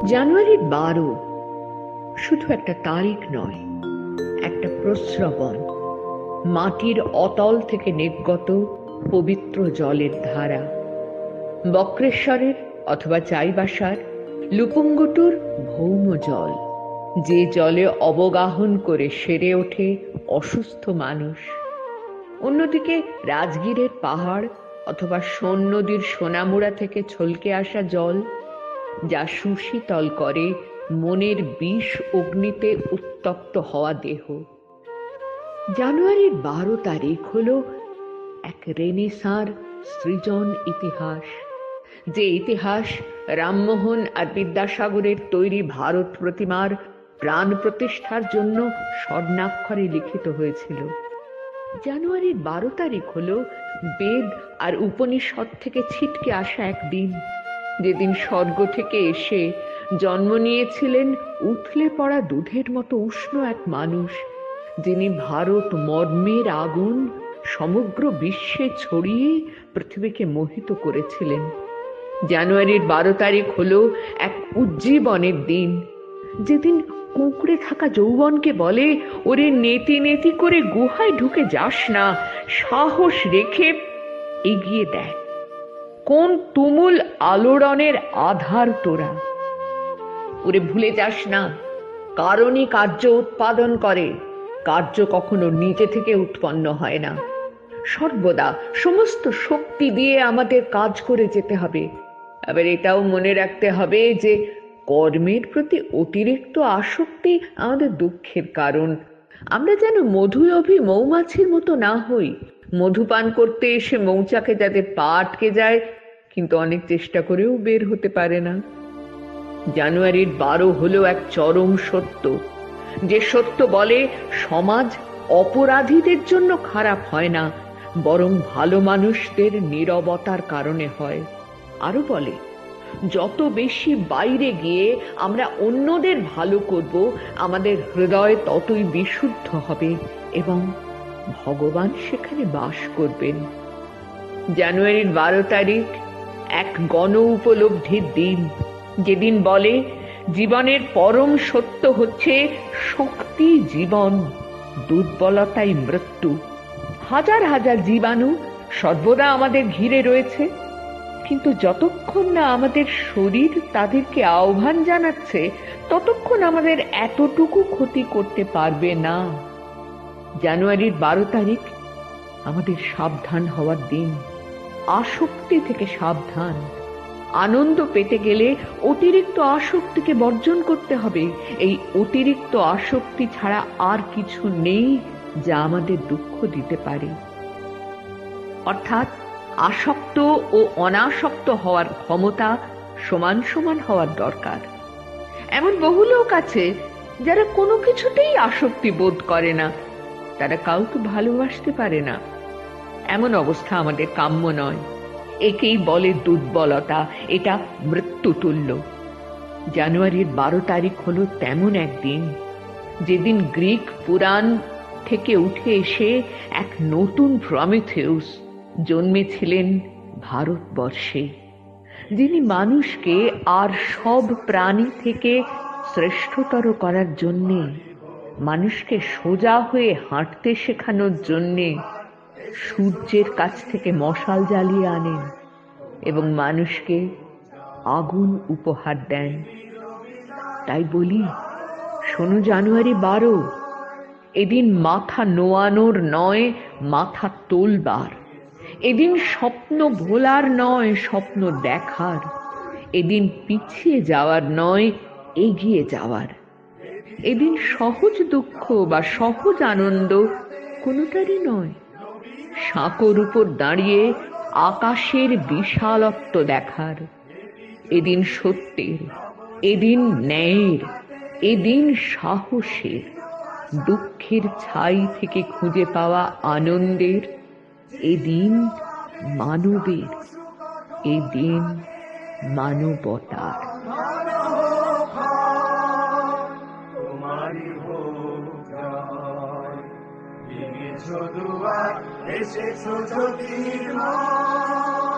জানুয়ারির 12 শুধু একটা তারিখ নয়, একটা প্রস্রবণ, মাটির অতল থেকে নির্গত পবিত্র জলের ধারা। বক্রেশ্বরের অথবা চাইবাসার লুপুঙ্গটুর ভৌম জল, যে জলে অবগাহন করে সেরে ওঠে অসুস্থ মানুষ। অন্যদিকে রাজগীরের পাহাড় অথবা সোন নদীর সোনামুড়া থেকে ছলকে আসা জল, যা সুশীতল করে মনের বিষ অগ্নিতে উত্তপ্ত হওয়া দেহ। জানুয়ারির 12 তারিখ হলো এক রেনেসাঁর সৃজন ইতিহাস, যে ইতিহাস রামমোহন আর বিদ্যাসাগরের তৈরি ভারত প্রতিমার প্রাণ প্রতিষ্ঠার জন্য স্বর্ণাক্ষরে লিখিত হয়েছিল। জানুয়ারির 12 তারিখ হলো বেদ আর উপনিষদ থেকে ছিটকে আসা এক দিন, যেদিন স্বর্গ থেকে এসে জন্ম নিয়েছিলেন উথলে পড়া দুধের মতো উষ্ণ এক মানুষ, যিনি ভারত মর্মের আগুন সমগ্র বিশ্বে ছড়িয়ে পৃথিবীকে মোহিত করেছিলেন। জানুয়ারির 12 তারিখ হলো এক উজ্জীবনের দিন, যেদিন কুঁকড়ে থাকা যৌবনকে বলে, ওরে নেতি নেতি করে গুহায় ঢুকে যাস না, সাহস রেখে এগিয়ে দেয়। কোন তুমুল আলোড়নের আধার তোরা! ওরে ভুলে যাস না, কারণই কার্য উৎপাদন করে, কার্য কখনো নিজে থেকে উৎপন্ন হয় না। সর্বদা সমস্ত শক্তি দিয়ে আমাদের কাজ করে যেতে হবে। আবার এটাও মনে রাখতে হবে যে কর্মের প্রতি অতিরিক্ত আসক্তি আমাদের দুঃখের কারণ। আমরা যেন মধুলোভী মৌমাছির মতো না হই, মধুপান করতে এসে মৌচাকে যাতে পা আটকে যায়, কিন্তু অনেক চেষ্টা করেও বের হতে পারে না। জানুয়ারির 12 হলো এক চরম সত্য, যে সত্য বলে সমাজ অপরাধীদের জন্য খারাপ হয় না, বরং ভালো মানুষদের নীরবতার কারণে হয়। আরো বলে, যত বেশি বাইরে গিয়ে আমরা অন্যদের ভালো করব, আমাদের হৃদয় ততই বিশুদ্ধ হবে এবং ভগবান সেখানে বাস করবেন। জানুয়ারির 12 তারিখ এক গণ উপলব্ধির দিন, যেদিন বলে জীবনের পরম সত্য হচ্ছে শক্তি জীবন, দুর্বলতাই মৃত্যু। হাজার হাজার জীবাণু সর্বদা আমাদের ঘিরে রয়েছে, কিন্তু যতক্ষণ না আমাদের শরীর তাদেরকে আহ্বান জানাচ্ছে, ততক্ষণ আমাদের এতটুকু ক্ষতি করতে পারবে না। জানুয়ারির 12 তারিখ আমাদের সাবধান হওয়ার দিন, আসক্তি থেকে সাবধান। আনন্দ পেতে গেলে অতিরিক্ত আসক্তিকে বর্জন করতে হবে। এই অতিরিক্ত আসক্তি ছাড়া আর কিছু নেই যা আমাদের দুঃখ দিতে পারে। অর্থাৎ আসক্ত ও অনাসক্ত হওয়ার ক্ষমতা সমান সমান হওয়ার দরকার। এমন বহু লোক আছে যারা কোনো কিছুতেই আসক্তি বোধ করে না, তারা কাউকে ভালোবাসতে পারে না। এমন অবস্থা আমাদের কাম্য নয়। একেই বলে দুর্বলতা, এটা মৃত্যুতুল্য। জানুয়ারির 12 তারিখ হলো তেমন একদিন, যেদিন গ্রিক পুরাণ থেকে উঠে এসে এক নতুন প্রমিথেউস জন্মেছিলেন ভারতবর্ষে, যিনি মানুষকে আর সব প্রাণী থেকে শ্রেষ্ঠতর করার জন্যে, মানুষকে সোজা হয়ে হাঁটতে শেখানোর জন্যে সূর্যের কাছ থেকে মশাল জ্বালিয়ে আনেন এবং মানুষকে আগুন উপহার দেন। তাই বলি, শোনো জানুয়ারি 12, এদিন মাথা নোয়ানোর নয়, মাথা তোলবার। এদিন স্বপ্ন ভোলার নয়, স্বপ্ন দেখার। এদিন পিছিয়ে যাওয়ার নয়, এগিয়ে যাওয়ার। এদিন সহজ দুঃখ বা সহজ আনন্দ কোনোটারই নয়। সাঁকোর উপর দাঁড়িয়ে আকাশের বিশালত্ব দেখার। এদিন সত্যের, এদিন ন্যায়ের, এদিন সাহসের, দুঃখের ছাই থেকে খুঁজে পাওয়া আনন্দের, এদিন মানবের, এদিন মানবতার। এসেছো জ্যোতির্ময়।